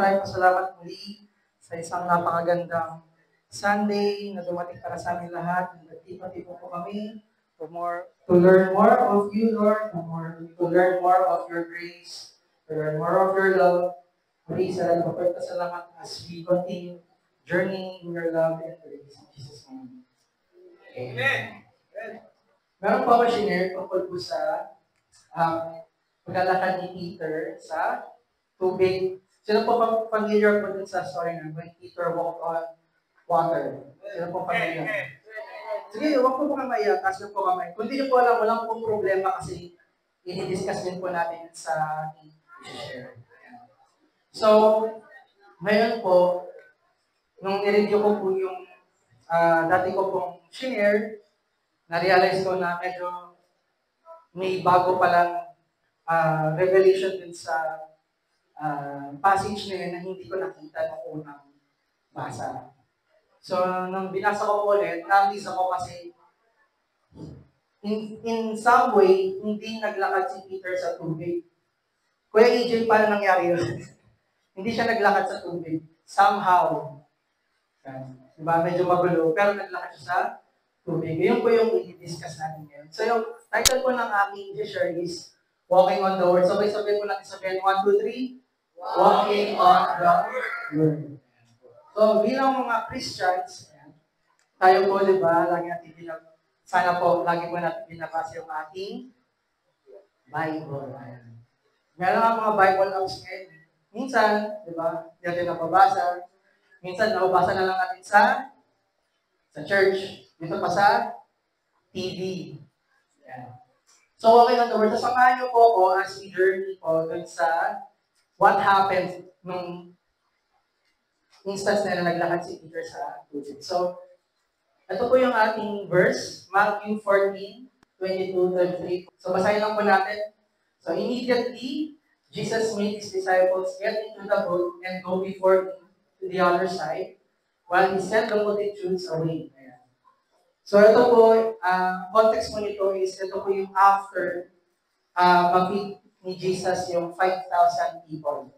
maraming salamat muli sa isang napakagandang Sunday na dumating para sa amin lahat. Nagtipa-tipo po kami to learn more of you, Lord, to learn more of your grace, to learn more of your love. Muli, salamat as we continue journeying in your love and grace. In Jesus' name. Amen. Meron pa ako sinare tungkol po sa paglalakad ni Peter sa tubig. Sino po familiar po dun sa story na when Peter walked on water? Sino po familiar? Sige, huwag po kayo maiyak, taas po kamay. Kung di nyo po alam, walang pong problema kasi i-discuss din po natin sa ating i-share. So, ngayon po, nung i-review ko po yung dati ko pong share, na-realize ko na medyo may bago palang revelation din sa passage na yun na hindi ko nakita nung unang basa. So, nung binasa ko po ulit, na-amaze ako kasi in some way, hindi naglakad si Peter sa tubig. Kuya AJ, paano nangyari yun? Hindi siya naglakad sa tubig. Somehow. Diba? Medyo magulo. Pero naglakad siya sa tubig. Yun po yung i-discuss natin ngayon. So, yung title po ng aking share is Walking on the Word. Sabay-sabay po natin sabihin, 1, 2, 3. Walking on the Word. So, bilang mga Christians, tayo po, di ba, sana po, lagi po natin binabasa yung ating Bible. Meron nga mga Bible apps ngayon. Minsan, di ba, hindi natin napabasa. Minsan, nababasa na lang natin sa church. Dito pa sa TV. Yan. So, okay on the Word. So, samahan niyo po ako as we journey po dun sa what happened nung instance na naglakad si Peter sa tubig. So, ito po yung ating verse, Matthew 14, 22, 33. So, basahin lang po natin. So, immediately, Jesus made his disciples get into the boat and go before him to the other side, while he sent the multitudes away. Ayan. So, ito po, context po nito is, ito po yung after mag-feed ni Jesus yung 5,000 people.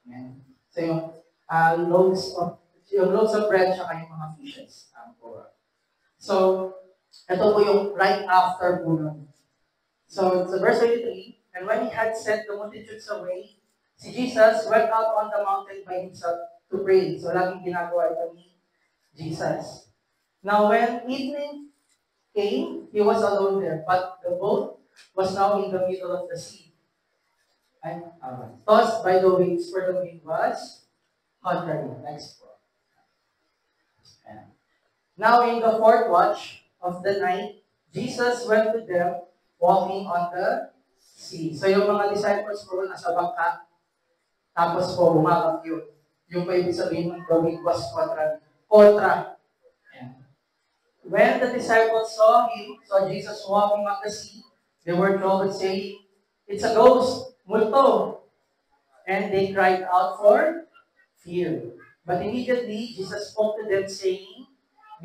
Ayan. So, yung loaves of bread at yung mga fishes. So, ito po yung right after po nun. So, verse 23, and when he had sent the multitudes away, si Jesus went out on the mountain by himself to pray. So, laging ginagawa ito ni Jesus. Now, when evening came, he was alone there, but the boat was now in the middle of the sea, and tossed by the waves, for the wind was contrary. Next one. Now, in the fourth watch of the night, Jesus went to them walking on the sea. So, yung mga disciples po nasa bangka, tapos po umakap yun. Yung pa ibig sabihin ng the wind was contrary. When the disciples saw Jesus walking on the sea, they were troubled, saying, "It's a ghost, multo." And they cried out for fear. But immediately, Jesus spoke to them, saying,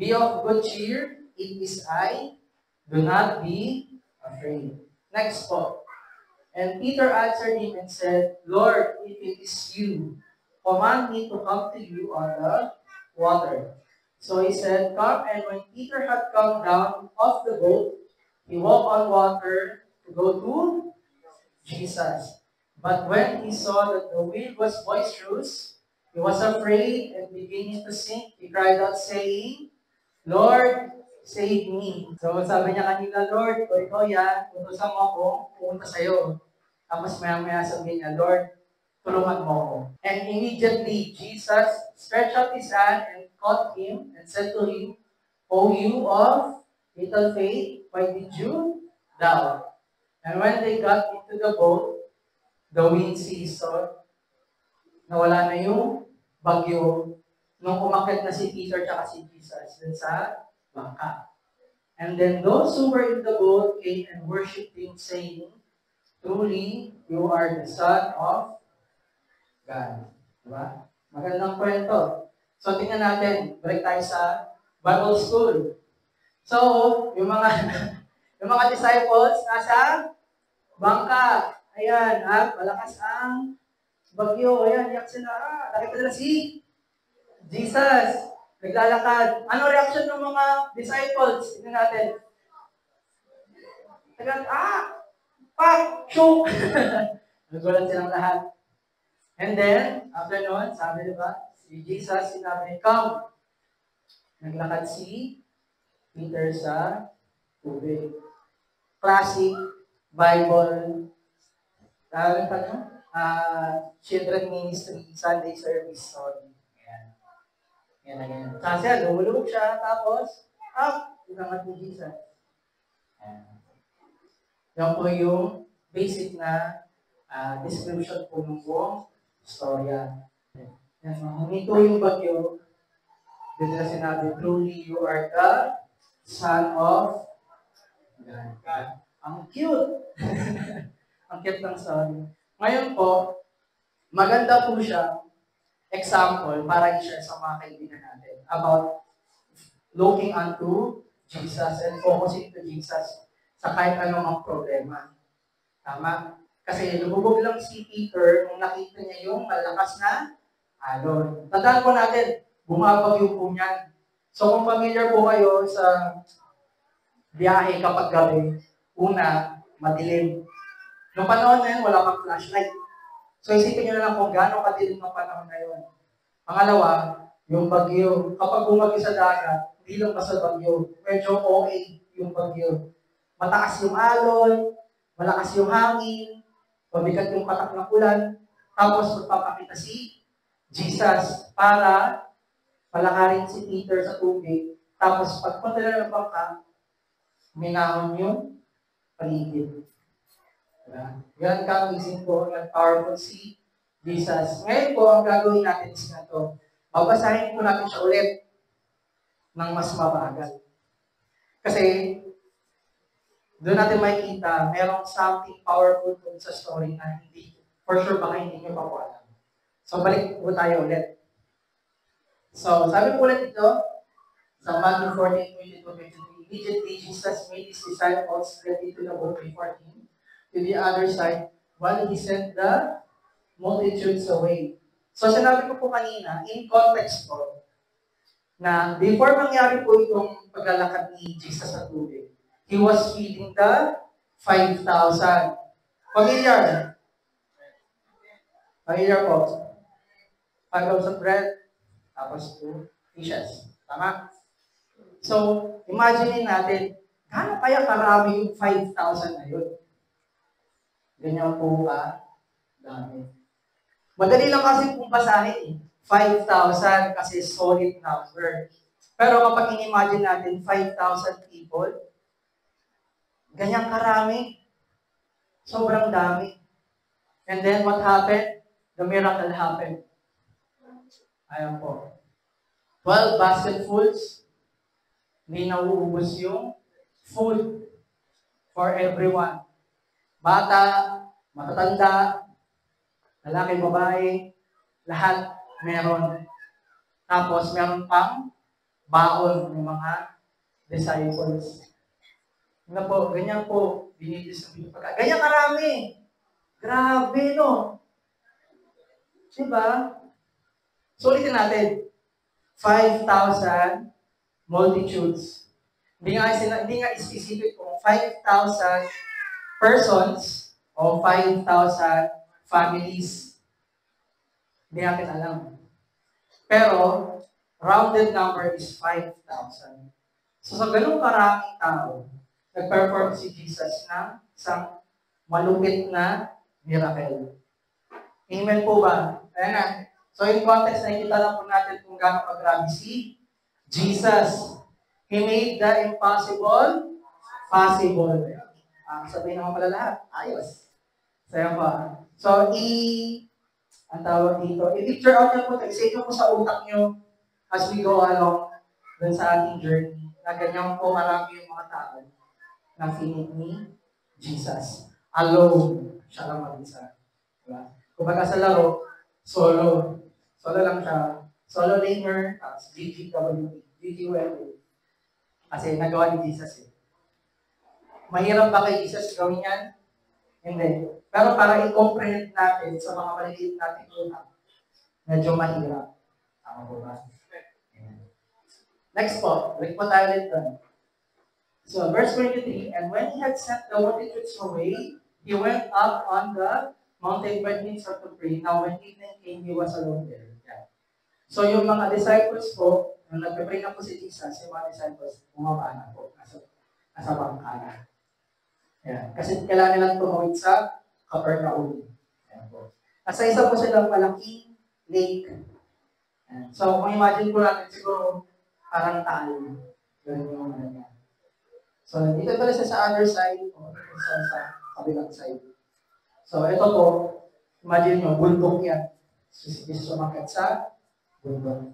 "Be of good cheer, it is I, do not be afraid." Next po. And Peter answered him and said, "Lord, if it is you, command me to come to you on the water." So he said, "Come." And when Peter had come down off the boat, he walked on water to go to Jesus. But when he saw that the wind was boisterous, he was afraid and beginning to sink. He cried out, saying, "Lord, save me." So sabi niya kanina, "Lord, kung ikaw yan, utusan mo ako, pumunta sa'yo." Tapos maya-maya sabi niya, "Lord, tulungan mo ako." And immediately, Jesus stretched out his hand and caught him and said to him, "O you of little faith, why did you doubt?" And when they got into the boat, the wind ceased. So, nawala na yung bagyo nung umakyat na si Peter at si Jesus dun sa bangka. And then those who were in the boat came and worshipped him, saying, "Truly, you are the Son of God." Diba? Magandang kwento. So, tingnan natin. Balik tayo sa Bible School. So, yung mga yung mga disciples nasa bangka. Ayan, malakas ang Bagyo, ayan, iyak sila. Nakita nila si Jesus. Naglalakad. Ano reaction ng mga disciples? Tingnan natin. Pak! Shook! Nagulat silang lahat. And then, after nun, sabi diba, si Jesus, sinabi, come. Naglakad si Peter sa tubig. Classic Bible, children ministry, Sunday service story. Ayan. Kasi lumulog siya, tapos, inangat ni Jesus. Ayan. Yan po yung basic na description po ng buong storya. Yan, humito yung bagyo. Dito na sinabi, truly you are the Son of God. Ang cute! Ang cute ng story. Ngayon po, maganda po siya example para i-share sa mga kaibigan natin about looking unto Jesus and focusing to Jesus sa kahit anong problema. Tama? Kasi lumubog lang si Peter nung nakita niya yung malakas na alon. Tandaan po natin, bumabagyo po niyan. So kung familiar po kayo sa biyahe kapag gabi, una, madilim. Noong panahon na yun, wala kang flashlight. So isipin nyo na lang kung gaano kadilim ng panahon na yun. Pangalawa, yung bagyo. Kapag bumagyo sa dagat, hindi lang basta bagyo. Medyo OA yung bagyo. Mataas yung alon, malakas yung hangin, mabigat yung patak ng ulan, tapos magpapakita si Jesus para palakarin si Peter sa tubig. Tapos pagpunta na ng bangka, minahon yung paligid. Yan ka-amazing po, yan powerful si Jesus. Ngayon po, ang gagawin natin is na to. Babasahin po natin siya ulit ng mas mabagal. Kasi, doon natin makikita, merong something powerful po sa story na hindi, for sure baka hindi nyo pa po alam. So, balik po tayo ulit. So, sabi po ulit ito, sa Matthew 14:22-23, immediately Jesus made his disciples ready to the boat before him to the other side while he sent the multitudes away. So, sinabi ko po kanina, in context po, na before mangyari po itong paglalakad ni Jesus sa tubig, he was feeding the 5,000. Familiar? Familiar po. 5,000 bread, tapos 2 fishes. Tama? So, imagine natin, gaano kaya karami yung 5,000 na yun? Ganyan po dami. Madali lang kasi kung basahin 5,000 kasi solid number. Pero kapag in-imagine natin 5,000 people, ganyan karami. Sobrang dami. And then what happened? The miracle happened. Ayan po. 12 basketfuls, hindi nauubos yung food for everyone. Bata, matatanda, lalaki, babae, lahat meron. Tapos meron pang baon ng mga disciples. Na po, ganyan po, binidistribute pagka. Ganyan karami. Grabe, no? Diba? So, ulitin natin. 5,000 multitudes. Hindi nga specific kung 5,000 persons o 5,000 families. Hindi natin alam. Pero, rounded number is 5,000. So, sa ganung karaming tao, nag-perform si Jesus ng isang malupit na miracle. Amen po ba? Ayan na. So, in context, nakikita lang po natin kung gaano kagrabe si Jesus. He made the impossible possible. Sabihin naman pala lahat, ayos. So, yan pa. So, ang tawag dito, i-picture out nyo po, i-save nyo po sa utak nyo as we go along dun sa ating journey. Na ganyan po marami yung mga tao na finite ni Jesus. Alone. Siya lang mag-isa. Diba? Kumbaga sa laro, solo. Solo lang siya. Solo laner, tapos GGWP. Kasi nagawa ni Jesus eh. Mahirap ba kay Jesus gawin yan? Hindi. Pero para i-comprehend natin sa mga maliliit natin utak, medyo mahirap. Tama po ba? Next po, balik po tayo dito. So, verse 23, and when he had sent the multitudes away, he went up on the mountain by himself to pray. Now, when evening came, he was alone there. Yeah. So, yung mga disciples po, nung nagpipray na po si Jesus, yung mga disciples, bumaba na po. Nasa bangka na. Yeah. Kasi kailangan nilang tumawid sa Capernaum. Yeah, po. Nasa isa po silang malaking lake. Yeah. So, kung imagine po natin, siguro parang taal. Ganun yung ano niya. So, dito pala siya sa other side o sa kabilang side. So, ito po, imagine nyo, bundok yan. Is sumakit sa bundok.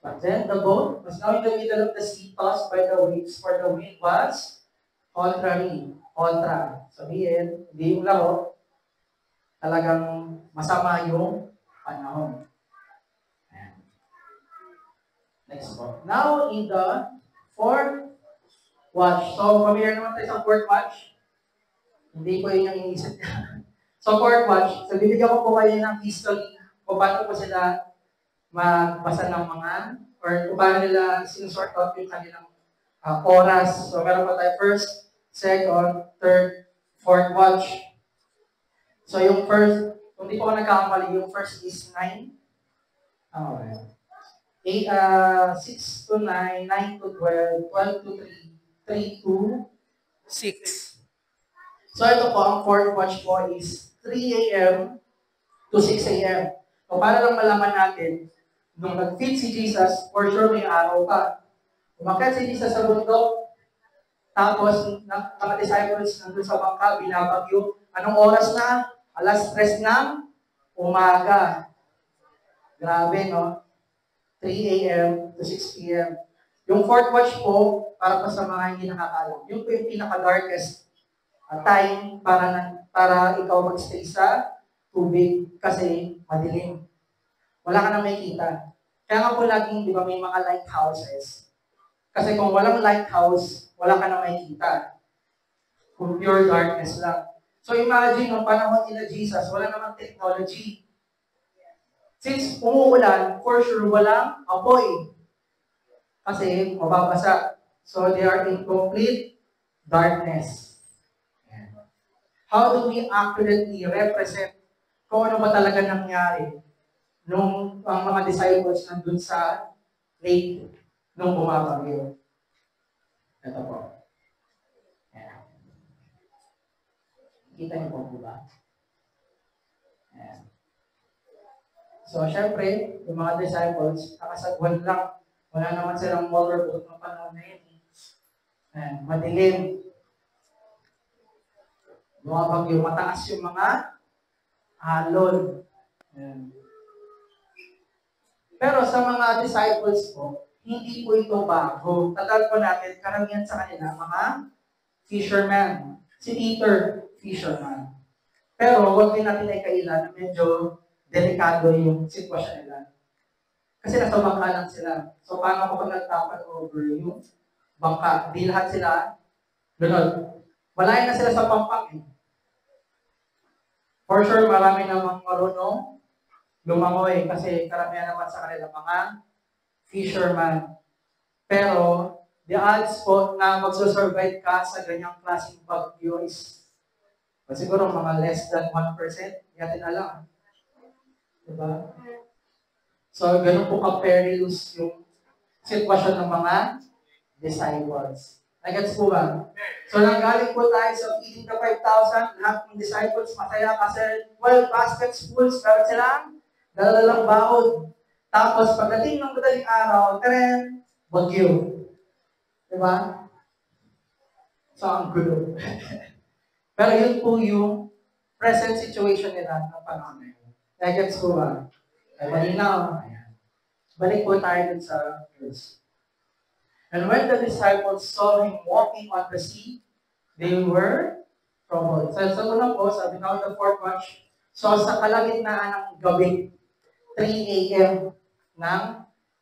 But then the boat was now in the middle of the sea, tossed by the waves, for the wind was contrary. Kontra. Sabihin, hindi yung laro, talagang masama yung panahon. Next po. Now, in the fourth watch. So, familiar naman tayo sa fourth watch. Hindi ko yun yung iniisip niya. So, fourth watch. So, bibigyan ko po kayo ng history kung paano po sila magbasa ng mga, or kung paano nila sinusort out yung kanilang oras. So, meron po tayo first, second, third, fourth watch. So, yung first, kung di po ako nagkakamali, yung first is 9. Okay. 6 to 9, 9 to 12, 12 to 3 to 6. So ito po, ang fourth watch po is 3 a.m. to 6 a.m. So para lang malaman natin, nung nag-feed si Jesus, for sure may araw pa. Umakyat si Jesus sa bundok, tapos mga disciples nandun sa bangka, binabagyo. Anong oras na? Alas 3 ng umaga. Grabe, no? 3 a.m. to 6 p.m. Yung fourth watch po, para pa sa mga hindi nakakalam, yung po yung pinaka-darkest time para ikaw magstay sa tubig kasi madilim. Wala ka na makikita. Kaya nga po laging, di ba, may mga lighthouses. Kasi kung walang lighthouse, wala ka na makikita. Kung pure darkness lang. So imagine, nung panahon nila Jesus, wala namang technology. Since umuulan, for sure, walang apoy. Kasi mababasa. So they are in complete darkness. How do we accurately represent kung ano ba talaga nangyari nung ang mga disciples nandun sa lake nung bumabagyo? Ito po. Ayan. Kita niyo po ba? Ayan. So, syempre, yung mga disciples, nakasagwan lang. Wala naman silang motorboat ng panahon na yun. Ayan, madilim. Bumabagyo, mataas yung mga alon. Ayan. Pero sa mga disciples po, hindi po ito bago. Tagal po natin, karamihan sa kanila, mga fishermen. Si Peter, fisherman. Pero huwag din natin ay kailan, medyo delikado yung sitwasyon nila. Kasi nasa bangka lang sila. So, paano kapag nagtapat over yung bangka? Di lahat sila lunod. Malayo na sila sa pampak. For sure, marami namang marunong lumangoy kasi karamihan naman sa kanila mga fisherman. Pero, the odds po na magsusurvive ka sa ganyang klaseng bagyo is siguro mga less than 1%. Yatin na lang. Diba? So, ganun po ka-perilous yung sitwasyon ng mga disciples. Nagets po ba? So, nanggaling po tayo sa feeding the 5,000, lahat ng disciples masaya kasi 12 baskets full, pero silang dalalang baon. Tapos, pagdating ng madaling araw, tren, bagyo. Diba? So, ang gulo. Pero yun po yung present situation nila ng panahon na yun. Nagets po ba? Ay, malinaw. Balik po tayo dun sa verse. And when the disciples saw him walking on the sea, they were troubled. So, una po, sabi na the fourth watch. So, sa kalagitnaan ng gabi, 3 a.m. ng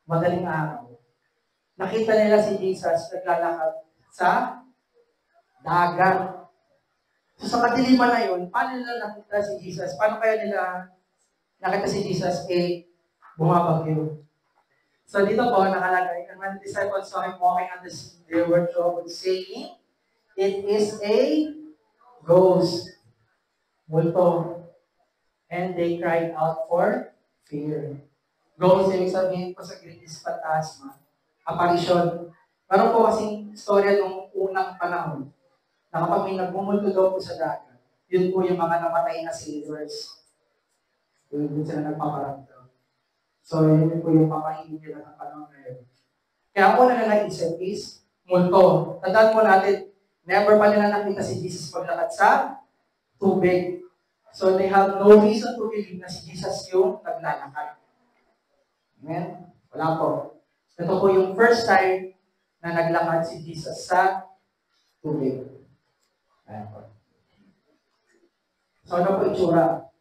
madaling araw, nakita nila si Jesus naglalakad sa dagat. So sa kadiliman na yun, paano nila nakita si Jesus? Paano kaya nila nakita si Jesus? Bumabagyo. So dito po nakalagay, and when the disciples saw him walking on the sea, they were troubled, saying, "It is a ghost." Multo. And they cried out for fear. Ghost, ibig sabihin po sa Greek is phantasma. Apparition. Meron po kasing istorya nung unang panahon na kapag may nagbumulto daw po sa dagat, yun po yung mga namatay na sailors. Yun sila nagpaparamdam. So, yun po yung papahingin nila ng panahon na yun. Kaya ako na naisip is, multo. Tandaan po natin, never pa nila nakita si Jesus paglakad sa tubig. So, they have no reason to believe na si Jesus yung naglalakad. Amen? Wala po. Ito po yung first time na naglakad si Jesus sa tubig. Ayan po. So, ano po itsura?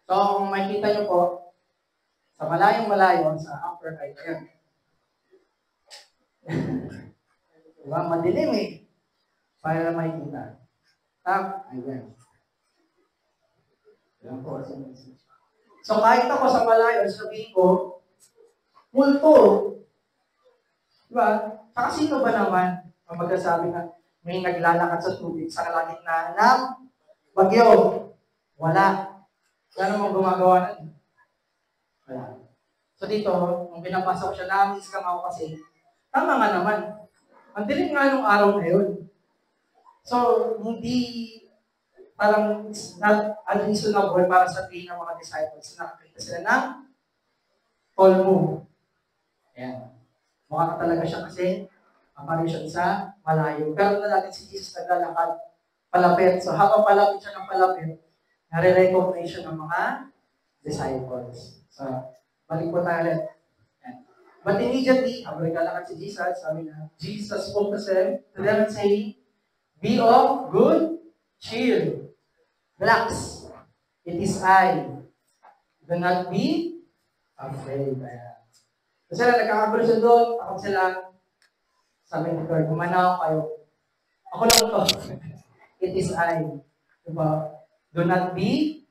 So, kung makikita nyo po, sa malayong-malayo, sa upper right, ayan. Diba? Madilim eh. Para na makikita. Tap, ayan. Ayan po. So, kahit ako sa malayo, sabihin ko, multo. Diba? Saka sino ba naman ang magsasabi na may naglalakad sa tubig sa kalagitnaan ng bagyo? Wala. Wala namang gumagawa na. Wala. So dito, nung binabasa ko siya, na-miss lang ako kasi, tama nga naman. Ang dilim nga nung araw na yun. So, hindi parang not unreasonable para sabihin ng mga disciples na nakakita sila ng tolmo. Ayan. Mukha ka talaga siya kasi apparition sa malayo. Pero na natin si Jesus naglalakad palapit. So habang palapit siya ng palapit, nare-recognize siya ng mga disciples. So, balik po tayo ulit. But immediately, habang naglalakad si Jesus, sabi na, Jesus spoke to them and saying, "Be of good cheer. Relax. It is I. Do not be afraid." So sila nagkakagulo sa doon, takot sila. Sabi ni Lord, "Gumanaw kayo. Ako lang to." It is I. Diba? Do not be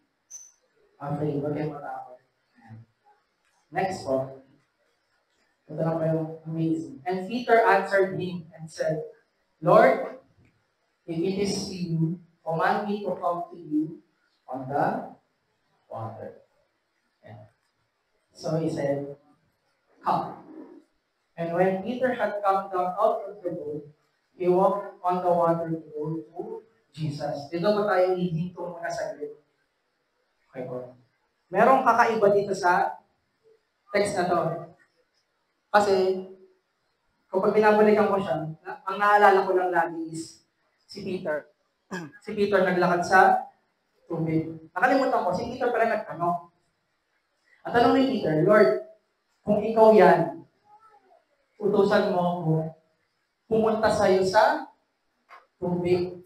afraid. Huwag kayong matakot. Next po. Ito na pa yung amazing. And Peter answered him and said, "Lord, if it is you, command me to come to you on the water." Yeah. So he said, "Come." And when Peter had come down out of the boat, he walked on the water to go to Jesus. Dito ba tayo hihinto muna saglit? Okay po. Merong kakaiba dito sa text na to. Kasi, kapag binabalikan ko siya, ang naalala ko lang lagi is si Peter. Si Peter naglakad sa tubig. Nakalimutan ko, si Peter pala nagtanong. Ang tanong ni Peter, "Lord, kung ikaw yan, utusan mo ako pumunta sa'yo sa tubig."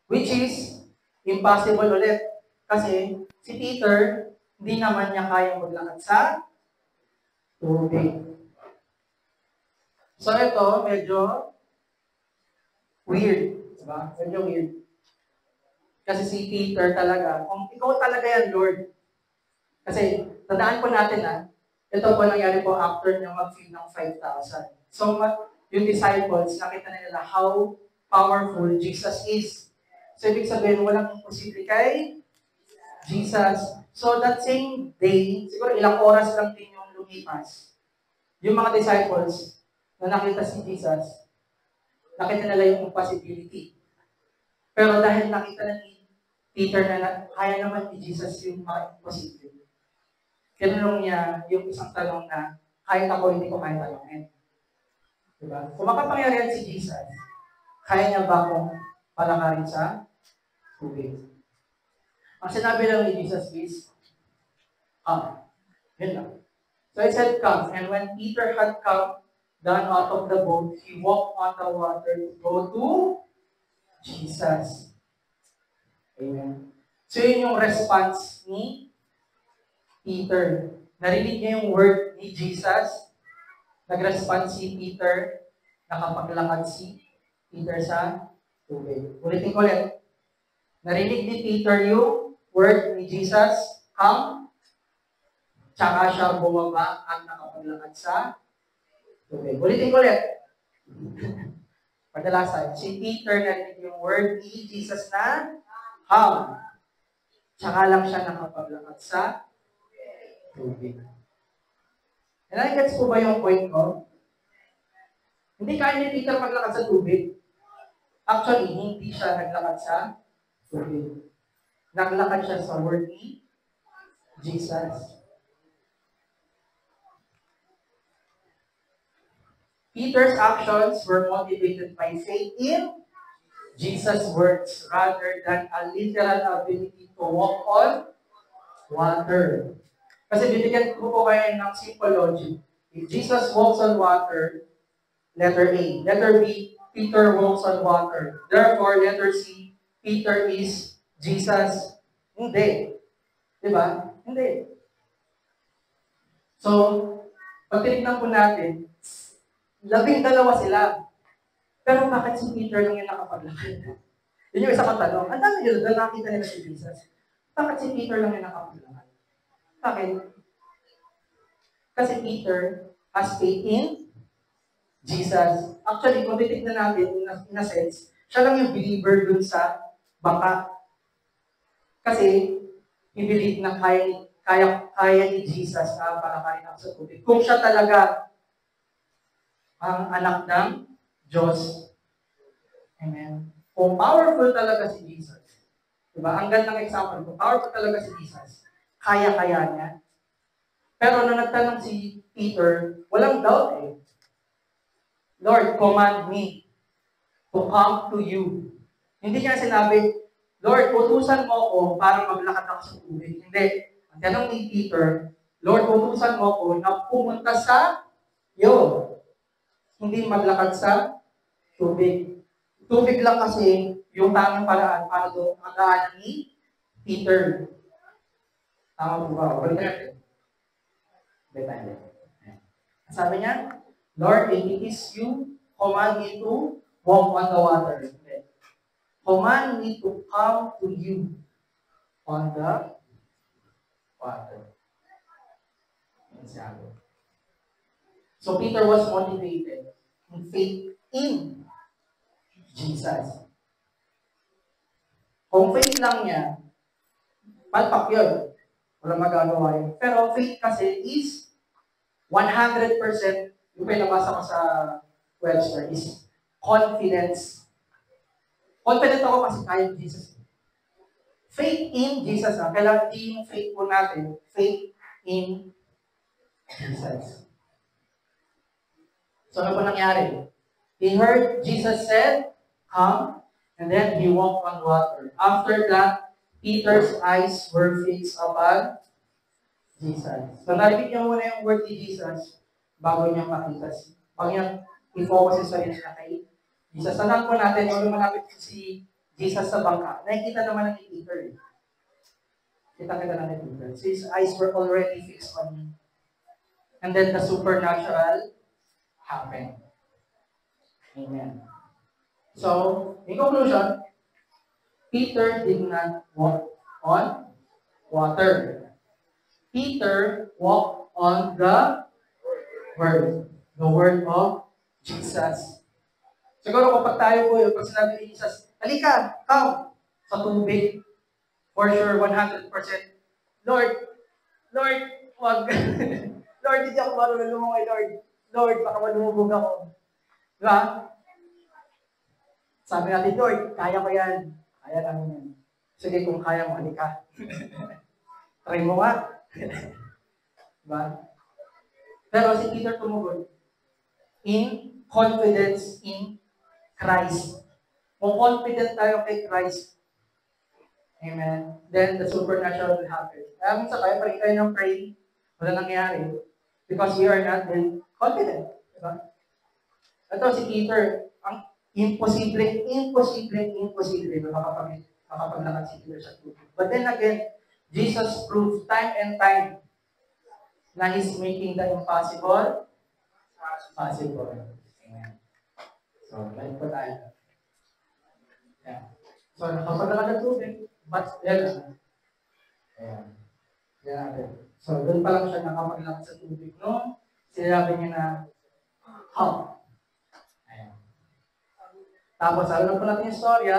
Which is impossible ulit. Kasi si Peter, hindi naman niya kaya maglakad sa tubig. So ito, medyo weird. Diba? Medyo weird. Kasi si Peter talaga, kung ikaw talaga yan, Lord. Kasi, tandaan po natin ito po nangyari po after niya mag-feed ng 5,000. So, yung disciples, nakita na nila how powerful Jesus is. So, ibig sabihin, walang imposible kay Jesus. So, that same day, siguro ilang oras lang din yung lumipas. Yung mga disciples na nakita si Jesus, nakita nila yung impossibility. Pero dahil nakita na ni Peter na kaya naman ni Jesus yung mga imposible, tinanong niya yung isang tanong na kahit ako hindi ko kaya tanongin. Diba? Kung makapangyarihan si Jesus, kaya niya ba akong palakarin sa tubig? Ang sinabi lang ni Jesus is, yun lang. So it said, "Come." And when Peter had come down out of the boat, he walked on the water to go to Jesus. Amen. So yun yung response ni Peter. Narinig niya yung word ni Jesus. Nag-respond si Peter. Nakapaglakad si Peter sa tubig. Ulitin ko ulit. Narinig ni Peter yung word ni Jesus, come, tsaka siya bumaba at nakapaglakad sa tubig. Ulitin ko ulit. Kadalasan, si Peter narinig yung word ni Jesus na come. Tsaka lang siya nakapaglakad sa tubig. Nagets po ba yung point ko? Hindi kaya ni Peter maglakad sa tubig. Actually, hindi siya naglakad sa tubig. Naglakad siya sa word ni Jesus. Peter's actions were motivated by faith in Jesus' words rather than a literal ability to walk on water. Kasi bibigyan ko po kayo ng simple logic. If Jesus walks on water, letter A. Letter B, Peter walks on water. Therefore, letter C, Peter is Jesus. Hindi. Diba? Hindi. So, pag tinignan po natin, 12 sila. Pero bakit si Peter lang yung nakapaglakad? Yun yung isa kong tanong. Ang dami nila, nakita nila si Jesus. Bakit si Peter lang yung nakapaglakad? Bakit? Kasi Peter has faith in Jesus. Actually, kung titignan natin, in a sense, siya lang yung believer dun sa bangka. Kasi, i-believe na kaya ni Jesus na palakarin ako sa tubig. Kung siya talaga ang anak ng Diyos. Amen. Kung powerful talaga si Jesus. Diba? Ang gandang example. Kung powerful talaga si Jesus, kaya-kaya niya. Pero nung nagtanong si Peter, walang doubt eh. Lord, command me to come to you. Hindi niya sinabi, Lord, utusan mo ako para maglakad ako sa tubig. Hindi. Ang tanong ni Peter, Lord, utusan mo ako na pumunta sa iyo. Hindi maglakad sa tubig. Tubig lang kasi yung tamang paraan para doon magdaanan ni Peter. Tama po ba? Balik natin. Sabi niya, Lord, if it is you, command me to walk on the water. Command me to come to you on the water. So Peter was motivated in faith in Jesus. Kung faith lang niya, palpak yun. Walang magagawa yun. Pero faith kasi is 100%, yung pinabasa ko sa Webster, is confidence. Confident ako kasi kaya Jesus. Faith in Jesus. Kailangan di yung faith po natin, faith in Jesus. So ano po nangyari? He heard Jesus said, come, and then he walked on water. After that, Peter's eyes were fixed upon Jesus. So narinig niya muna yung word ni Jesus bago niya makita. Bago niya i-focus yung sarili niya kay Jesus. Sanahan po natin, kung lumalapit si Jesus sa bangka, nakikita naman ni Peter. Kita-kita na ni Peter. So his eyes were already fixed on him. And then the supernatural happened. Amen. So, in conclusion, Peter did not walk on water. Peter walked on the word of Jesus. Siguro kapag tayo po, pag sinabi ni Jesus, halika, come, sa tubig, for sure, 100%, Lord, wag. Lord, hindi ako marunong lumangoy, Lord, baka malumubog ako. Diba? Sabi natin, Lord, kaya ko yan. Kaya namin yan. Sige, kung kaya mo, halika. Try mo nga. Diba? Pero si Peter tumugon in confidence in Christ. Kung confident tayo kay Christ, amen, then the supernatural will happen. Kaya minsan tayo, pag tayo ng pray, wala nangyari. Because we are not then confident. Diba? Ito si Peter, ang imposible makapaglakad si Peter sa tubig. But then again, Jesus proved time and time na He's making the impossible possible. Amen. So, balik po tayo. Yan. So, nakapadala ng tubig, but yan. Ayan. Yan natin. So, doon pa lang siya nakapaglakad sa tubig, no? Sinabi niya na, how? Ayan. Tapos, alam po natin yung storya,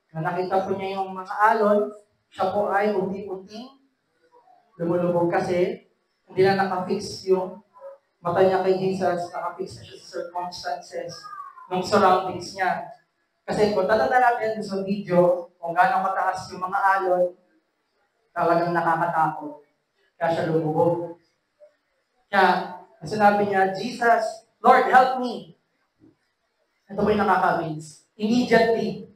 na nakita po niya yung mga alon, siya po ay unti-unting lumulubog kasi hindi na nakafix yung mata niya kay Jesus, nakafix na siya sa circumstances ng surroundings niya. Kasi kung tatanda natin sa video, kung gaano kataas yung mga alon, talagang nakakatakot. Kaya siya lumubog. Kaya, sinabi niya, Jesus, Lord, help me. Ito po yung nakaka-amaze. Immediately,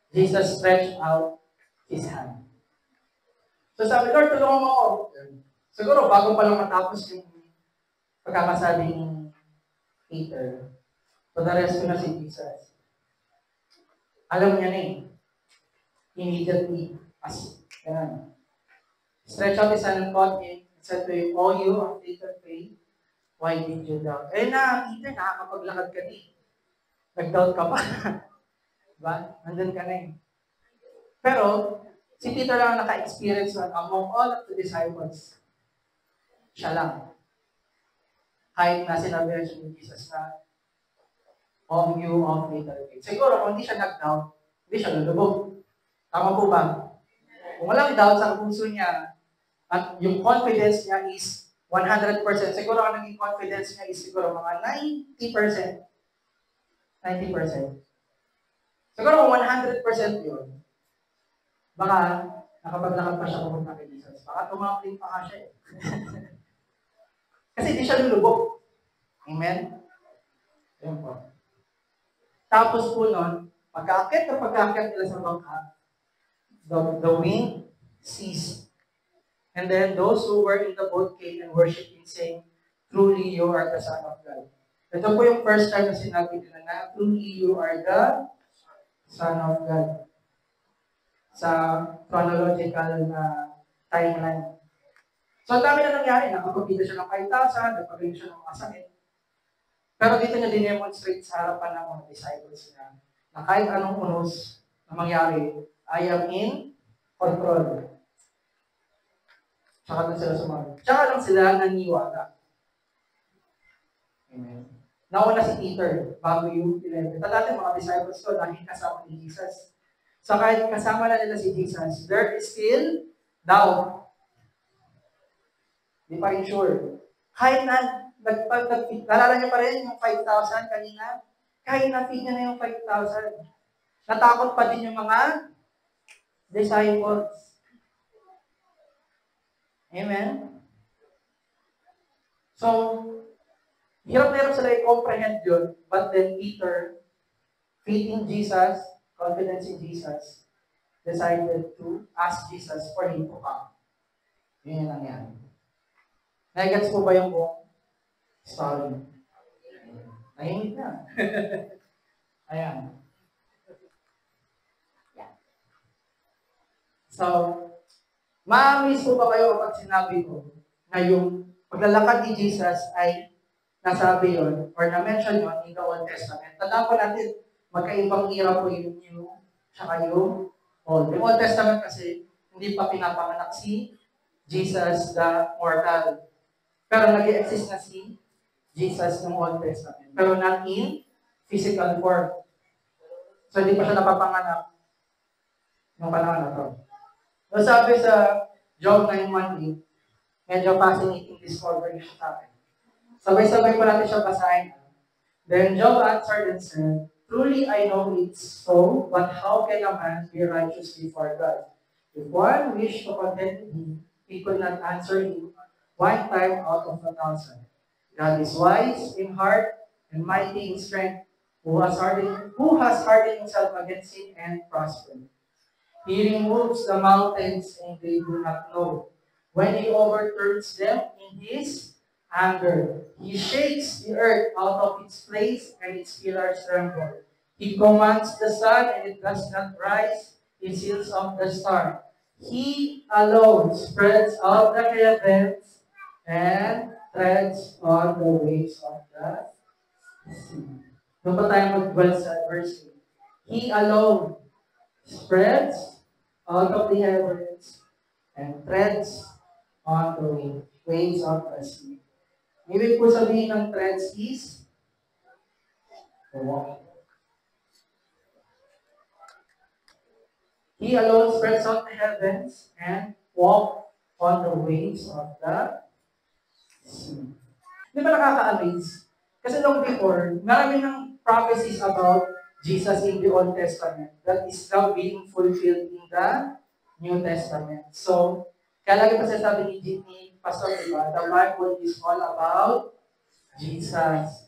Jesus stretched out His hand. So sabi, Lord, tulungan mo ako. Siguro, bago pa lang matapos yung pagkakasabi ni Peter, to the rescue na si Jesus. Alam niya na eh. Immediately, as yan. Stretch out His hand and caught him and said to him, "O you of little faith, why did you doubt?" Eh na, Peter, nakakapaglakad ka din. Nag-doubt ka pa. Diba? Nandun ka na eh. Pero, si Peter lang naka-experience nun among all of the disciples. Siya lang. Kahit na sinabi siya ni Jesus na, "O you of little faith." Siguro, kung hindi siya nag-doubt, hindi siya lulubog. Tama po ba? Kung walang doubt sa puso niya, at yung confidence niya is 100%, siguro ang naging confidence niya is siguro mga 90%. 90%. Siguro kung 100% yun, baka nakapaglakad pa siya pumunta kay Jesus. Baka tumambling pa siya eh. Kasi di siya lulubog. Amen? Yan po. Tapos po nun, pagkakit nila sa bangka, the wind ceased. And then those who were in the boat came and worshipped Him, saying, "Truly you are the Son of God." Ito po yung first time na sinabi nila na, "Truly you are the Son of God." Sa chronological na timeline. So, ang dami na nangyari. Nakapagpita siya ng 5,000, nagpagaling siya ng mga sakit. Pero dito niya dinemonstrate sa harapan ng mga disciples niya na kahit anong unos na mangyari, I am in control. Tsaka lang sila sumagot. Tsaka lang sila naniwala. Amen. Nauna si Peter, bago yung 11. Dati mga disciples ko, laging kasama ni Jesus. So kahit kasama na nila si Jesus, there is still doubt. Di pa rin sure. Kahit na, nalala niyo pa rin yung 5,000 kanina, kahit na-feed niya na yung 5,000, natakot pa din yung mga disciples. Amen? So, hirap na hirap sila i-comprehend yun, but then Peter, faith in Jesus, confidence in Jesus, decided to ask Jesus for Him to come. Yun yung nangyari. Nagets po ba yung buong story? Nahimik na. Ayan. So, ma-amaze po ba kayo kapag sinabi ko na yung paglalakad ni Jesus ay nasabi yun or na-mention yun in the Old Testament? Tandaan po natin, magkaibang era po yung New tsaka yung Old. Yung Old Testament kasi hindi pa pinapanganak si Jesus the mortal. Pero nag-exist na si Jesus ng Old Testament. Pero not in physical form. So hindi pa siya napapanganak nung panahon na to. So sabi sa Job 9:1, medyo fascinating discovery siya sa akin. Sabay-sabay po natin siya basahin. Then Job answered and said, "Truly I know it's so, but how can a man be righteous before God? If one wished to content him, he could not answer him 1 time out of 1,000. God is wise in heart and mighty in strength, who has hardened himself against sin and prospered. He removes the mountains and they do not know. When He overturns them in His anger, He shakes the earth out of its place and its pillars tremble. He commands the sun and it does not rise. He seals up the star. He alone spreads out the heavens and treads on the waves of the sea." Doon pa tayo mag-dwell sa verse 8. He alone spreads out of the heavens and treads on the waves of the sea. Ibig po sabihin ng treads is the walk. He alone spreads out the heavens and walk on the waves of the sea. Di ba nakaka-amaze? Kasi long before, marami ng prophecies about Jesus in the Old Testament that is now being fulfilled in the New Testament. So, kaya lagi pa sabi ni Pastor, diba, the Bible is all about Jesus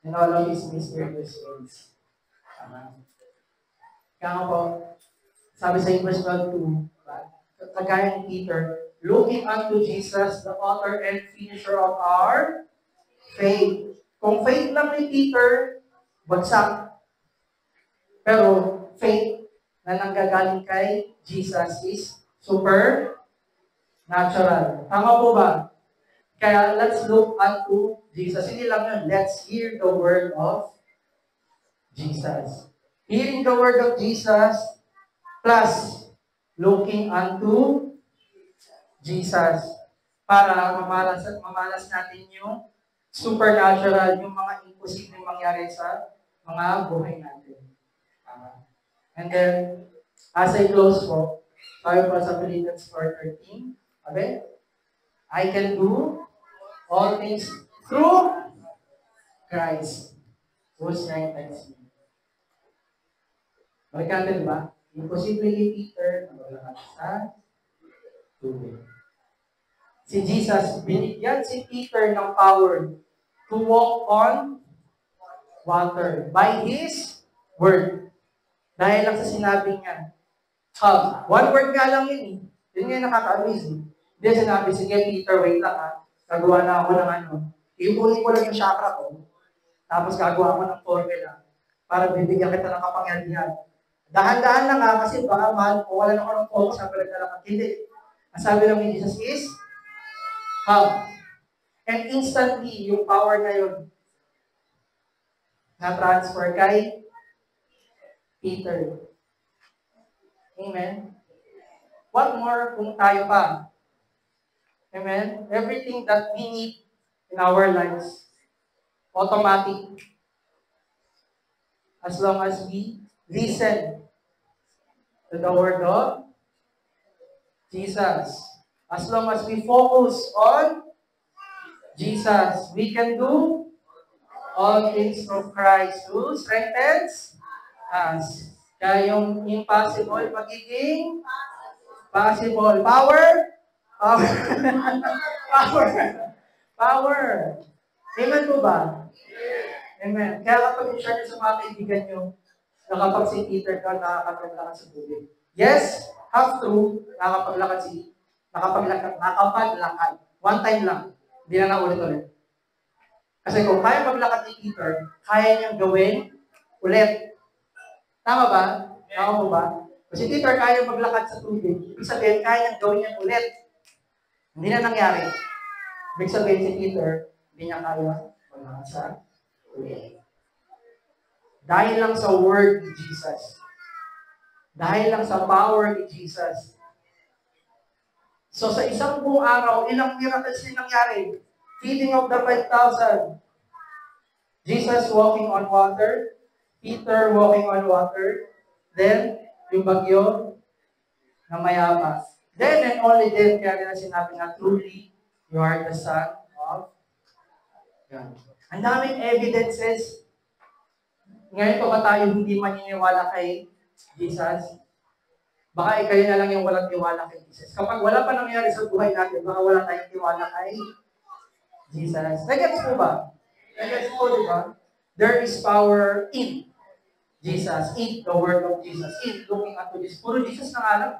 and all of His mysterious ways. Kaya nga po, sabi sa verse 12, kagaya ni Peter, looking unto Jesus, the author and finisher of our faith. Kung faith lang ni Peter, bagsak. Pero faith na nanggagaling kay Jesus is super natural. Tama po ba? Kaya let's look unto Jesus. Hindi lang yun. Let's hear the word of Jesus. Hearing the word of Jesus plus looking unto Jesus para mamalas natin yung supernatural, yung mga imposibleng mangyari sa mga buhay natin. And then, as I close po, tayo po sa Philippians 4:13. Okay? I can do all things through Christ who strengthens me. Balikan natin ba? Imposible ni Peter na wala sa tubig. Si Jesus, binigyan si Peter ng power to walk on water by His word. Dahil lang sa sinabi niya, one word nga lang yun eh. Yun nga yung nakaka-amaze eh. Hindi sinabi, sige Peter, wait lang ha. Gagawa na ako ng ano. Iupunin ko lang yung chakra ko. Tapos gagawa ko ng formula para bibigyan kita ng kapangyarihan. Dahan-dahan lang ha, kasi baka mahal ko, wala na ako ng focus sa pinagdalakan. Hindi. Ang sabi lang ni Jesus is, how? And instantly, yung power na yun, na-transfer kay Peter. Amen? What more kung tayo pa? Amen? Everything that we need in our lives, automatic. As long as we listen to the word of Jesus. As long as we focus on Jesus, we can do all things through Christ who strengthens us. Kaya yung impossible magiging possible. Power? Power. Power. Power. Amen po ba? Amen. Kaya kapag i-share sa mga kaibigan nyo, na kapag si Peter ka nakakapaglakad sa tubig. Yes, half true, nakapaglakad. One time lang. Hindi na naulit-ulit. Kasi kung kaya maglakad ni Peter, kaya niyang gawin ulit. Tama ba? Tama po ba? Kasi Peter kaya maglakad sa tubig. Ibig sabihin, kaya niyang gawin niyan ulit. Hindi na nangyari. Ibig sabihin si Peter, hindi niya kaya maglakad sa tubig. Dahil lang sa word ni Jesus. Dahil lang sa power ni Jesus. So sa isang buong araw, ilang miracles din nangyari. Feeding of the 5,000. Jesus walking on water. Peter walking on water. Then, yung bagyo na mayabas. Then and only then, kaya nila sinabi na truly, you are the Son of God. Ang daming evidences. Ngayon pa ba tayo hindi maniniwala kay Jesus? Baka kayo na lang yung walang tiwala kay Jesus. Kapag wala pa nangyari sa buhay natin, baka wala tayong tiwala kay Jesus. Nagets po ba? Nagets po, di ba? There is power in Jesus, in the word of Jesus, in looking at Jesus. Puro Jesus na alam.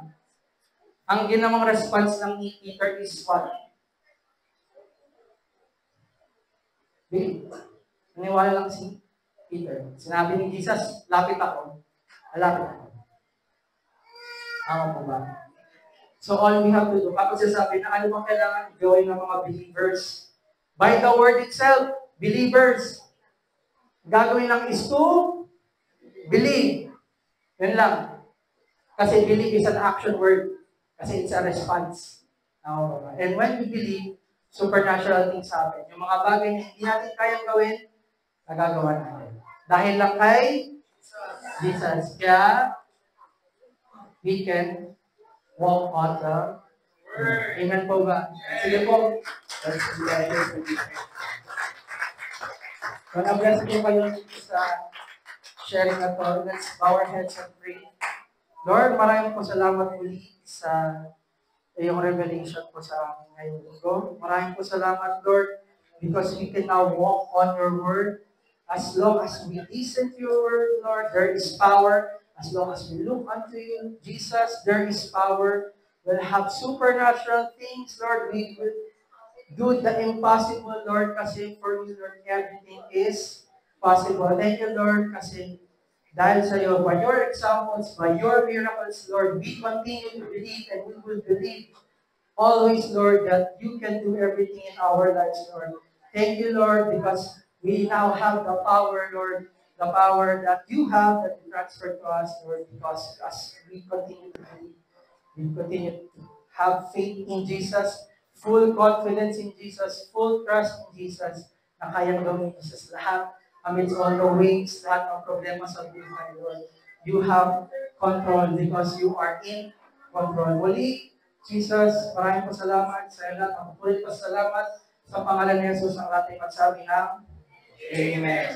Ang ginamang response ng Peter is what? Believe. Naniwala lang si Peter. Sinabi ni Jesus, lapit ako. Lapit ako. Tama po ba? So all we have to do, kapag sinasabi na ano bang kailangan gawin ng mga believers? By the word itself, believers. Gagawin lang is to believe. Yun lang. Kasi believe is an action word. Kasi it's a response. And when we believe, supernatural things happen. Yung mga bagay na hindi natin kayang gawin, nagagawa natin. Dahil lang kay Jesus. Kaya, we can walk on the word. Amen po ba? Sige po. Let's be bless po kayo sa sharing na to. Let's bow our heads and pray. Lord, maraming po salamat muli sa iyong revelation po sa amin ngayong linggo. Maraming po salamat, Lord, because we can now walk on your word. As long as we listen to your word, Lord, there is power. As long as we look unto you, Jesus, there is power. We'll have supernatural things, Lord. We will do the impossible, Lord, kasi for you, Lord, everything is possible. Thank you, Lord, kasi dahil sa iyo, by your examples, by your miracles, Lord, we continue to believe and we will believe always, Lord, that you can do everything in our lives, Lord. Thank you, Lord, because we now have the power, Lord, the power that you have that you transfer to us, Lord, because as we continue to believe, we continue to have faith in Jesus, full confidence in Jesus, full trust in Jesus, na kayang gawin ni Jesus lahat, amidst all the ways, lahat ng problema sa buhay, Lord. You have control because you are in control. Muli, Jesus, maraming po salamat sa lahat. Ang pulit pa salamat sa pangalan ni Jesus ang ating magsabi ng Amen.